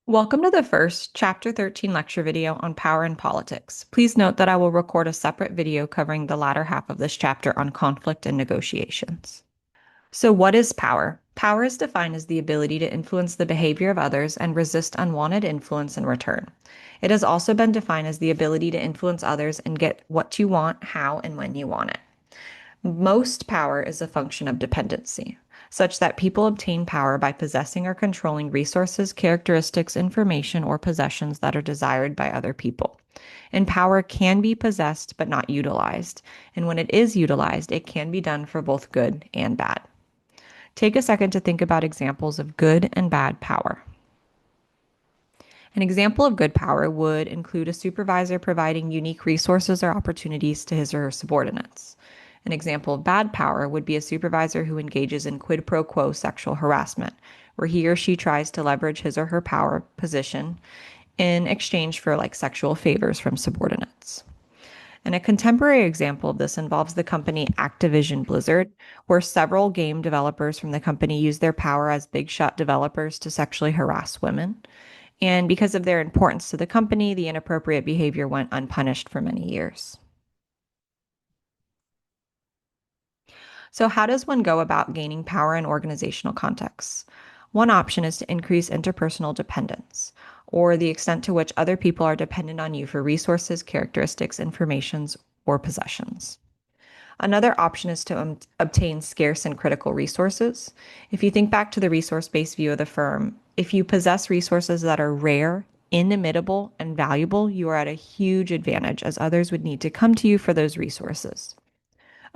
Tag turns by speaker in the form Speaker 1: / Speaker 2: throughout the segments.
Speaker 1: Welcome to the first Chapter 13 lecture video on power and politics. Please note that I will record a separate video covering the latter half of this chapter on conflict and negotiations. So, what is power? Power is defined as the ability to influence the behavior of others and resist unwanted influence in return. It has also been defined as the ability to influence others and get what you want, how, and when you want it. Most power is a function of dependency, such that people obtain power by possessing or controlling resources, characteristics, information, or possessions that are desired by other people. And power can be possessed but not utilized. And when it is utilized, it can be done for both good and bad. Take a second to think about examples of good and bad power. An example of good power would include a supervisor providing unique resources or opportunities to his or her subordinates. An example of bad power would be a supervisor who engages in quid pro quo sexual harassment, where he or she tries to leverage his or her power position in exchange for sexual favors from subordinates. And a contemporary example of this involves the company Activision Blizzard, where several game developers from the company use their power as big shot developers to sexually harass women. And because of their importance to the company, the inappropriate behavior went unpunished for many years. So, how does one go about gaining power in organizational contexts? One option is to increase interpersonal dependence, or the extent to which other people are dependent on you for resources, characteristics, informations, or possessions. Another option is to obtain scarce and critical resources. If you think back to the resource-based view of the firm, if you possess resources that are rare, inimitable, and valuable, you are at a huge advantage as others would need to come to you for those resources.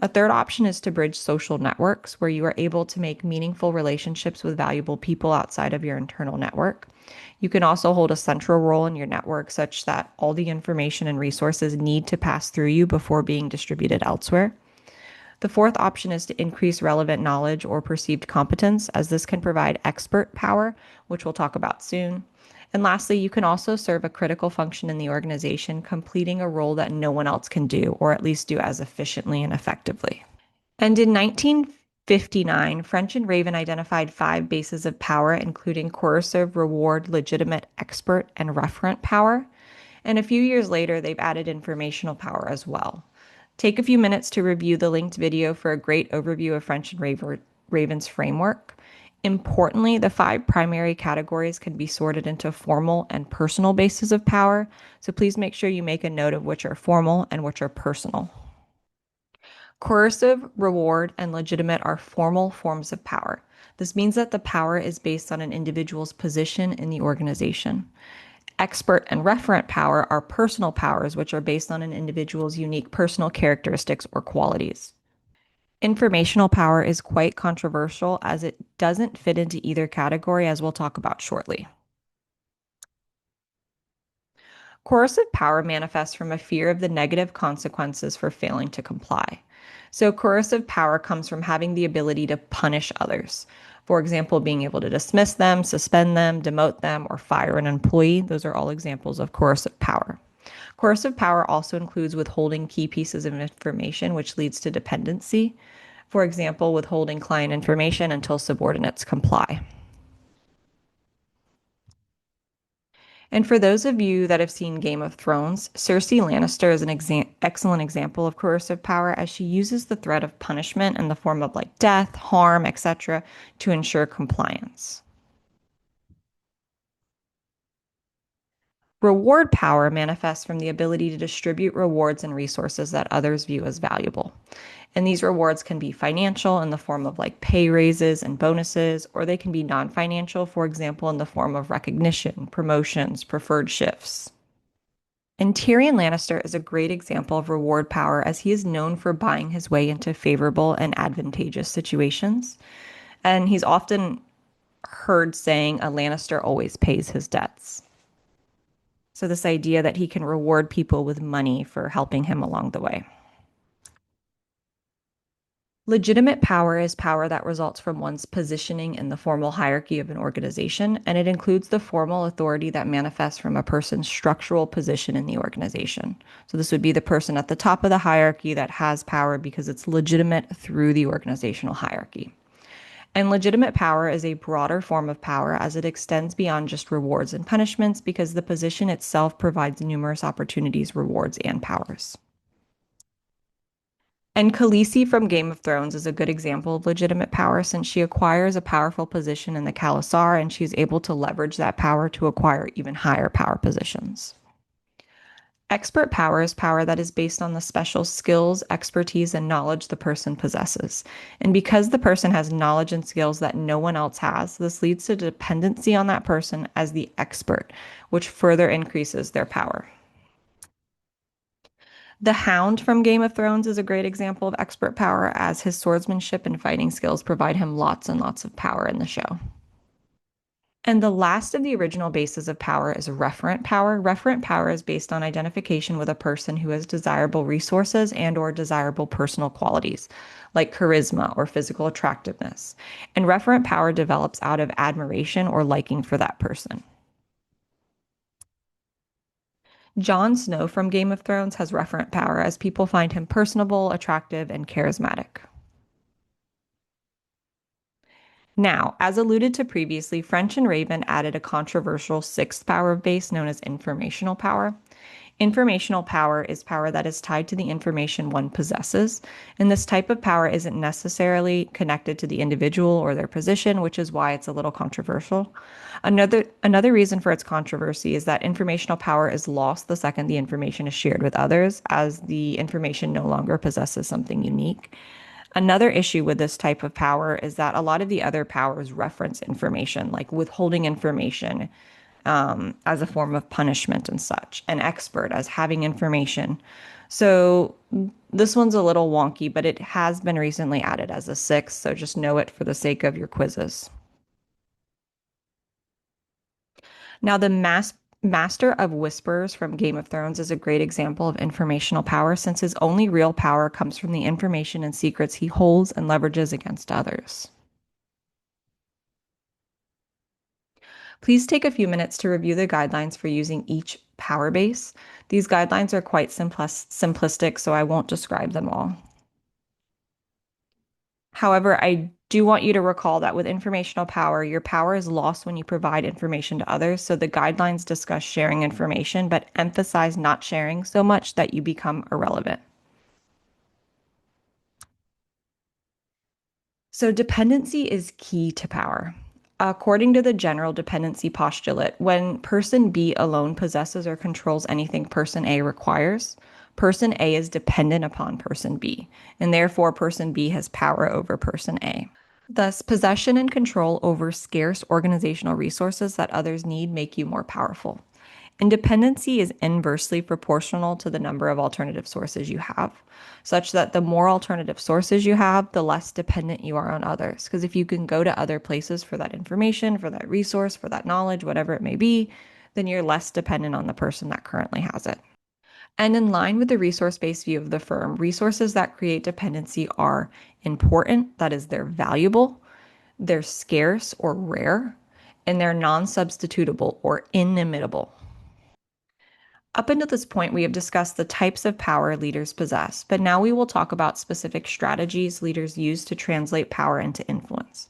Speaker 1: A third option is to bridge social networks where you are able to make meaningful relationships with valuable people outside of your internal network. You can also hold a central role in your network such that all the information and resources need to pass through you before being distributed elsewhere. The fourth option is to increase relevant knowledge or perceived competence, as this can provide expert power, which we'll talk about soon. And lastly, you can also serve a critical function in the organization, completing a role that no one else can do, or at least do as efficiently and effectively. And in 1959, French and Raven identified 5 bases of power, including coercive, reward, legitimate, expert, and referent power. And a few years later, they've added informational power as well. Take a few minutes to review the linked video for a great overview of French and Raven's framework. Importantly, the 5 primary categories can be sorted into formal and personal bases of power, so please make sure you make a note of which are formal and which are personal. Coercive, reward, and legitimate are formal forms of power. This means that the power is based on an individual's position in the organization. Expert and referent power are personal powers, which are based on an individual's unique personal characteristics or qualities. Informational power is quite controversial as it doesn't fit into either category, as we'll talk about shortly. Coercive power manifests from a fear of the negative consequences for failing to comply. So, coercive power comes from having the ability to punish others. For example, being able to dismiss them, suspend them, demote them, or fire an employee. Those are all examples of coercive power. Coercive power also includes withholding key pieces of information, which leads to dependency. For example, withholding client information until subordinates comply. And for those of you that have seen Game of Thrones, Cersei Lannister is an excellent example of coercive power, as she uses the threat of punishment in the form of death, harm, etc., to ensure compliance. Reward power manifests from the ability to distribute rewards and resources that others view as valuable. And these rewards can be financial in the form of pay raises and bonuses, or they can be non-financial, for example, in the form of recognition, promotions, preferred shifts. And Tyrion Lannister is a great example of reward power, as he is known for buying his way into favorable and advantageous situations. And he's often heard saying a Lannister always pays his debts. So, this idea that he can reward people with money for helping him along the way. Legitimate power is power that results from one's positioning in the formal hierarchy of an organization, and it includes the formal authority that manifests from a person's structural position in the organization. So, this would be the person at the top of the hierarchy that has power because it's legitimate through the organizational hierarchy. And legitimate power is a broader form of power as it extends beyond just rewards and punishments because the position itself provides numerous opportunities, rewards, and powers. And Khaleesi from Game of Thrones is a good example of legitimate power since she acquires a powerful position in the Khalasar and she's able to leverage that power to acquire even higher power positions. Expert power is power that is based on the special skills, expertise, and knowledge the person possesses. And because the person has knowledge and skills that no one else has, this leads to dependency on that person as the expert, which further increases their power. The Hound from Game of Thrones is a great example of expert power, as his swordsmanship and fighting skills provide him lots and lots of power in the show. And the last of the original bases of power is referent power. Referent power is based on identification with a person who has desirable resources and or desirable personal qualities, like charisma or physical attractiveness. And referent power develops out of admiration or liking for that person. Jon Snow from Game of Thrones has referent power as people find him personable, attractive, and charismatic. Now, as alluded to previously, French and Raven added a controversial sixth power base known as informational power. Informational power is power that is tied to the information one possesses, and this type of power isn't necessarily connected to the individual or their position, which is why it's a little controversial. Another reason for its controversy is that informational power is lost the second the information is shared with others, as the information no longer possesses something unique. Another issue with this type of power is that a lot of the other powers reference information, like withholding information as a form of punishment and such, an expert as having information. So this one's a little wonky, but it has been recently added as a sixth, so just know it for the sake of your quizzes. Now, the Master of Whispers from Game of Thrones is a great example of informational power since his only real power comes from the information and secrets he holds and leverages against others. Please take a few minutes to review the guidelines for using each power base. These guidelines are quite simplistic, so I won't describe them all. However, I do want you to recall that with informational power, your power is lost when you provide information to others. So the guidelines discuss sharing information, but emphasize not sharing so much that you become irrelevant. So dependency is key to power. According to the general dependency postulate, when person B alone possesses or controls anything person A requires, person A is dependent upon person B, and therefore person B has power over person A. Thus, possession and control over scarce organizational resources that others need make you more powerful. Independency is inversely proportional to the number of alternative sources you have, such that the more alternative sources you have, the less dependent you are on others. Because if you can go to other places for that information, for that resource, for that knowledge, whatever it may be, then you're less dependent on the person that currently has it. And in line with the resource-based view of the firm, resources that create dependency are important, that is, they're valuable, they're scarce or rare, and they're non-substitutable or inimitable. Up until this point, we have discussed the types of power leaders possess, but now we will talk about specific strategies leaders use to translate power into influence.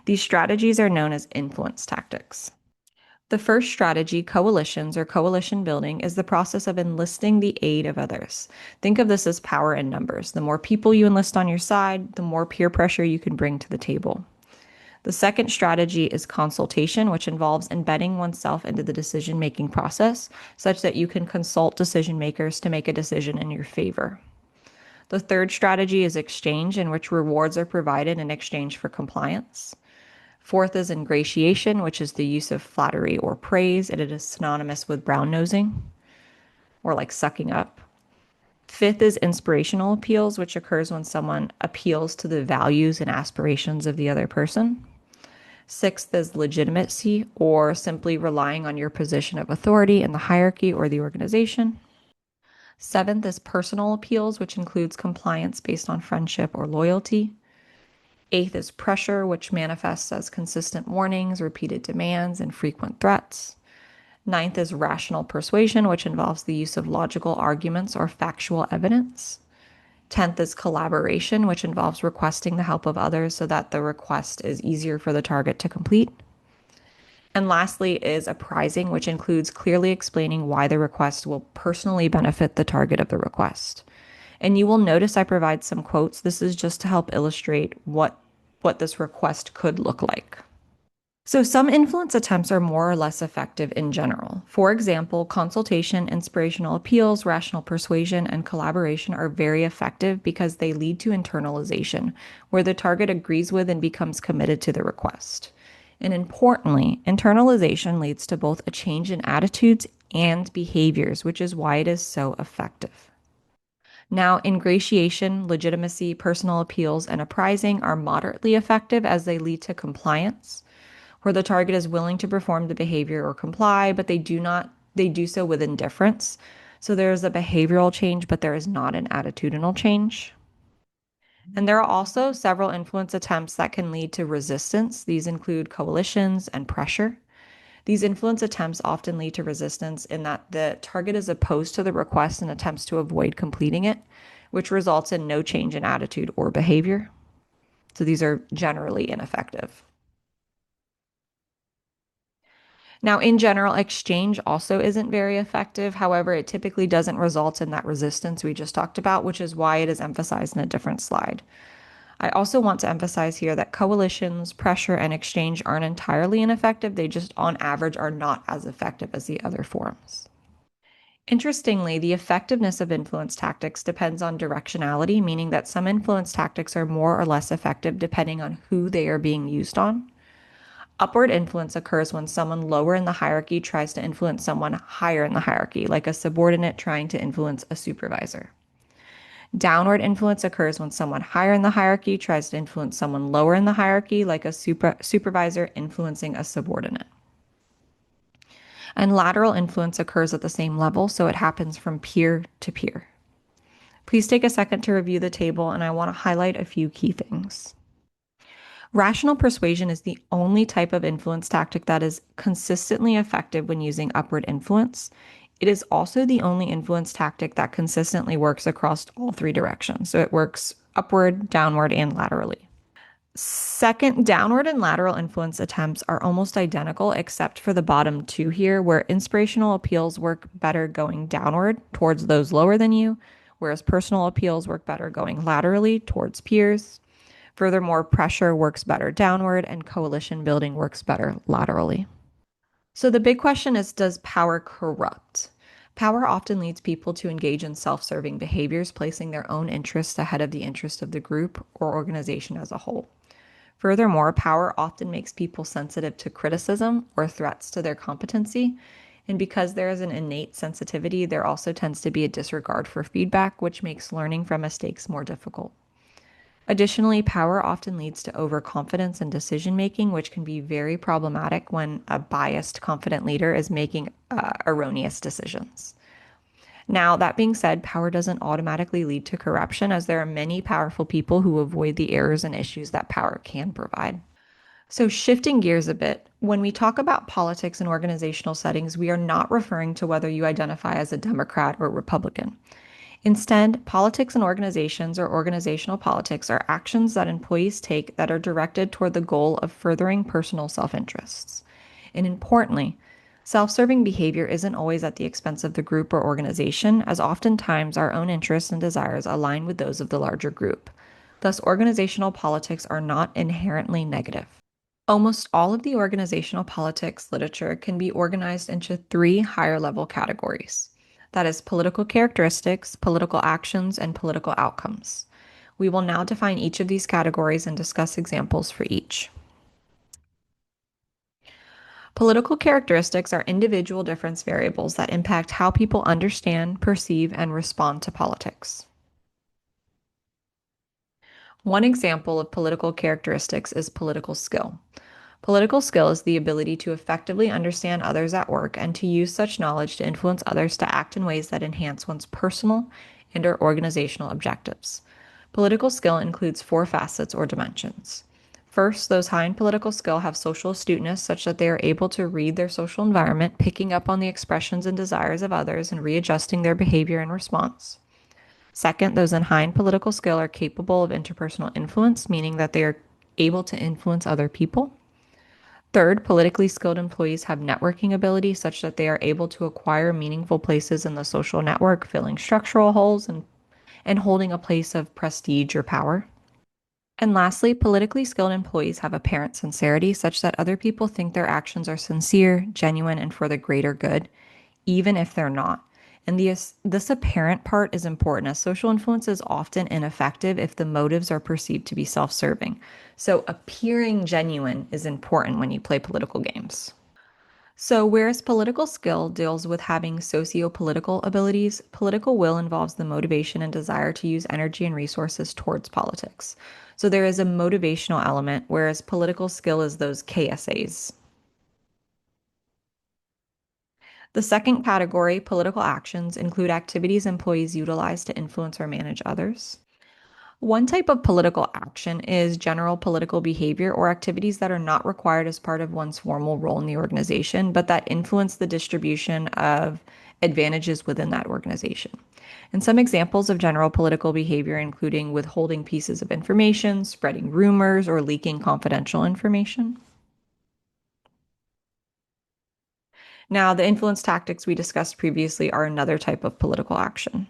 Speaker 1: These strategies are known as influence tactics. The first strategy, coalitions or coalition building, is the process of enlisting the aid of others. Think of this as power in numbers. The more people you enlist on your side, the more peer pressure you can bring to the table. The second strategy is consultation, which involves embedding oneself into the decision-making process such that you can consult decision makers to make a decision in your favor. The third strategy is exchange, in which rewards are provided in exchange for compliance. Fourth is ingratiation, which is the use of flattery or praise, and it is synonymous with brown nosing or like sucking up. Fifth is inspirational appeals, which occurs when someone appeals to the values and aspirations of the other person. Sixth is legitimacy, or simply relying on your position of authority in the hierarchy or the organization. Seventh is personal appeals, which includes compliance based on friendship or loyalty. Eighth is pressure, which manifests as consistent warnings, repeated demands, and frequent threats. Ninth is rational persuasion, which involves the use of logical arguments or factual evidence. 10th is collaboration, which involves requesting the help of others so that the request is easier for the target to complete. And lastly is apprising, which includes clearly explaining why the request will personally benefit the target of the request. And you will notice I provide some quotes. This is just to help illustrate what this request could look like. So some influence attempts are more or less effective in general. For example, consultation, inspirational appeals, rational persuasion, and collaboration are very effective because they lead to internalization, where the target agrees with and becomes committed to the request. And importantly, internalization leads to both a change in attitudes and behaviors, which is why it is so effective. Now, ingratiation, legitimacy, personal appeals, and apprising are moderately effective as they lead to compliance, where the target is willing to perform the behavior or comply, but they do so with indifference. So there is a behavioral change, but there is not an attitudinal change. And there are also several influence attempts that can lead to resistance. These include coalitions and pressure. These influence attempts often lead to resistance in that the target is opposed to the request and attempts to avoid completing it, which results in no change in attitude or behavior. So these are generally ineffective. Now, in general, exchange also isn't very effective. However, it typically doesn't result in that resistance we just talked about, which is why it is emphasized in a different slide. I also want to emphasize here that coalitions, pressure, and exchange aren't entirely ineffective. They just, on average, are not as effective as the other forms. Interestingly, the effectiveness of influence tactics depends on directionality, meaning that some influence tactics are more or less effective depending on who they are being used on. Upward influence occurs when someone lower in the hierarchy tries to influence someone higher in the hierarchy, like a subordinate trying to influence a supervisor. Downward influence occurs when someone higher in the hierarchy tries to influence someone lower in the hierarchy, like a supervisor influencing a subordinate. And lateral influence occurs at the same level, so it happens from peer to peer. Please take a second to review the table, and I want to highlight a few key things. Rational persuasion is the only type of influence tactic that is consistently effective when using upward influence. It is also the only influence tactic that consistently works across all three directions. So it works upward, downward, and laterally. Second, downward and lateral influence attempts are almost identical except for the bottom two here, where inspirational appeals work better going downward towards those lower than you, whereas personal appeals work better going laterally towards peers. Furthermore, pressure works better downward and coalition building works better laterally. So the big question is, does power corrupt? Power often leads people to engage in self-serving behaviors, placing their own interests ahead of the interest of the group or organization as a whole. Furthermore, power often makes people sensitive to criticism or threats to their competency. And because there is an innate sensitivity, there also tends to be a disregard for feedback, which makes learning from mistakes more difficult. Additionally, power often leads to overconfidence in decision making, which can be very problematic when a biased, confident leader is making erroneous decisions. Now, that being said, power doesn't automatically lead to corruption, as there are many powerful people who avoid the errors and issues that power can provide. So, shifting gears a bit, when we talk about politics in organizational settings, we are not referring to whether you identify as a Democrat or Republican. Instead, politics in organizations or organizational politics are actions that employees take that are directed toward the goal of furthering personal self-interests. And importantly, self-serving behavior isn't always at the expense of the group or organization, as oftentimes our own interests and desires align with those of the larger group. Thus, organizational politics are not inherently negative. Almost all of the organizational politics literature can be organized into three higher level categories. That is political characteristics, political actions, and political outcomes. We will now define each of these categories and discuss examples for each. Political characteristics are individual difference variables that impact how people understand, perceive, and respond to politics. One example of political characteristics is political skill. Political skill is the ability to effectively understand others at work and to use such knowledge to influence others to act in ways that enhance one's personal and/or organizational objectives. Political skill includes four facets or dimensions. First, those high in political skill have social astuteness such that they are able to read their social environment, picking up on the expressions and desires of others and readjusting their behavior in response. Second, those in high political skill are capable of interpersonal influence, meaning that they are able to influence other people. Third, politically skilled employees have networking ability such that they are able to acquire meaningful places in the social network, filling structural holes and holding a place of prestige or power. And lastly, politically skilled employees have apparent sincerity such that other people think their actions are sincere, genuine, and for the greater good, even if they're not. And this apparent part is important as social influence is often ineffective if the motives are perceived to be self serving. So, appearing genuine is important when you play political games. So, whereas political skill deals with having socio-political abilities, political will involves the motivation and desire to use energy and resources towards politics. So, there is a motivational element, whereas political skill is those KSAs. The second category, political actions, include activities employees utilize to influence or manage others. One type of political action is general political behavior or activities that are not required as part of one's formal role in the organization, but that influence the distribution of advantages within that organization. And some examples of general political behavior including withholding pieces of information, spreading rumors, or leaking confidential information. Now, the influence tactics we discussed previously are another type of political action.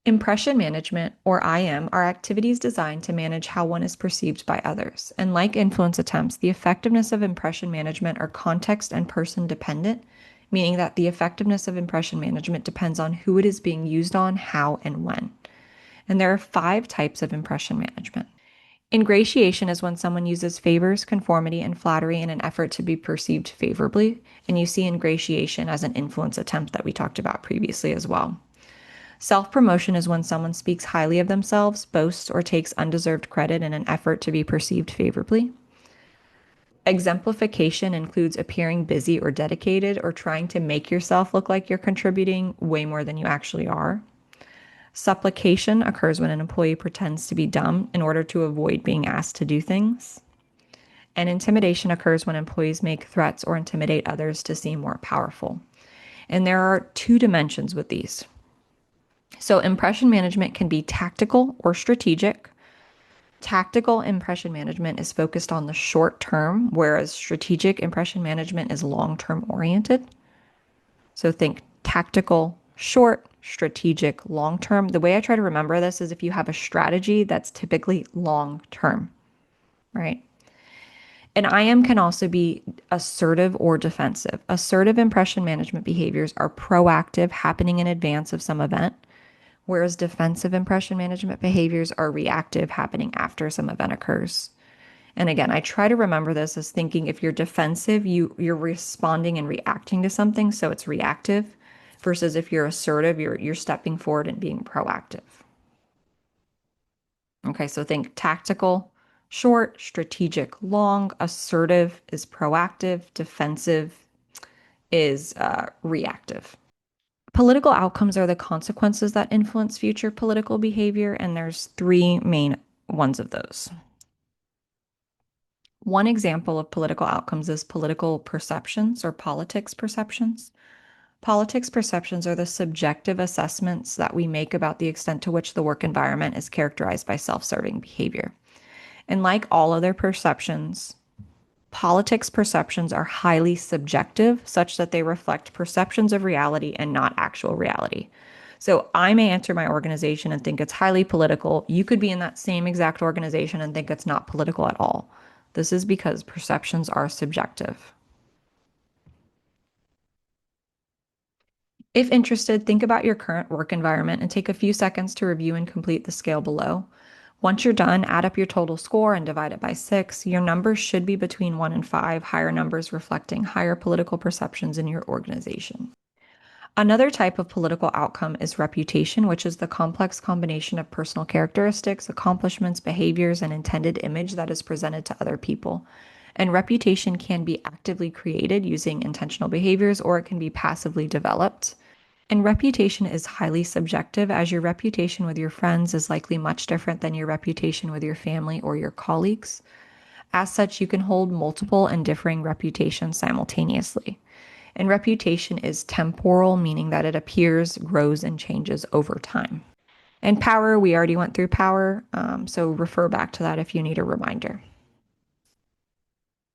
Speaker 1: Impression management, or IM, are activities designed to manage how one is perceived by others. And like influence attempts, the effectiveness of impression management are context and person dependent, meaning that the effectiveness of impression management depends on who it is being used on, how, and when. And there are 5 types of impression management. Ingratiation is when someone uses favors, conformity, and flattery in an effort to be perceived favorably. And you see ingratiation as an influence attempt that we talked about previously as well. Self promotion is when someone speaks highly of themselves, boasts, or takes undeserved credit in an effort to be perceived favorably. Exemplification includes appearing busy or dedicated or trying to make yourself look like you're contributing way more than you actually are. Supplication occurs when an employee pretends to be dumb in order to avoid being asked to do things. And intimidation occurs when employees make threats or intimidate others to seem more powerful. And there are 2 dimensions with these. So, impression management can be tactical or strategic. Tactical impression management is focused on the short term, whereas strategic impression management is long term oriented. So, think tactical, short, strategic, long term. The way I try to remember this is if you have a strategy that's typically long term, right? And IM can also be assertive or defensive. Assertive impression management behaviors are proactive, happening in advance of some event, whereas defensive impression management behaviors are reactive, happening after some event occurs. And again, I try to remember this as thinking if you're defensive, you're responding and reacting to something, so it's reactive, versus if you're assertive, you're stepping forward and being proactive. Okay, so think tactical, short, strategic, long, assertive is proactive, defensive is reactive. Political outcomes are the consequences that influence future political behavior, and there's 3 main ones of those. One example of political outcomes is political perceptions or politics perceptions. Politics perceptions are the subjective assessments that we make about the extent to which the work environment is characterized by self-serving behavior. And like all other perceptions, politics perceptions are highly subjective, such that they reflect perceptions of reality and not actual reality. So I may enter my organization and think it's highly political. You could be in that same exact organization and think it's not political at all. This is because perceptions are subjective. If interested, think about your current work environment and take a few seconds to review and complete the scale below. Once you're done, add up your total score and divide it by 6. Your numbers should be between 1 and 5, higher numbers reflecting higher political perceptions in your organization. Another type of political outcome is reputation, which is the complex combination of personal characteristics, accomplishments, behaviors, and intended image that is presented to other people. And reputation can be actively created using intentional behaviors, or it can be passively developed. And reputation is highly subjective, as your reputation with your friends is likely much different than your reputation with your family or your colleagues. As such, you can hold multiple and differing reputations simultaneously. And reputation is temporal, meaning that it appears, grows, and changes over time. And power, we already went through power, so refer back to that if you need a reminder.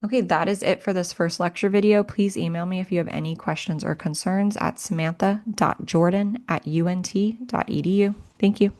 Speaker 1: Okay, that is it for this first lecture video. Please email me if you have any questions or concerns at samantha.jordan@unt.edu. Thank you.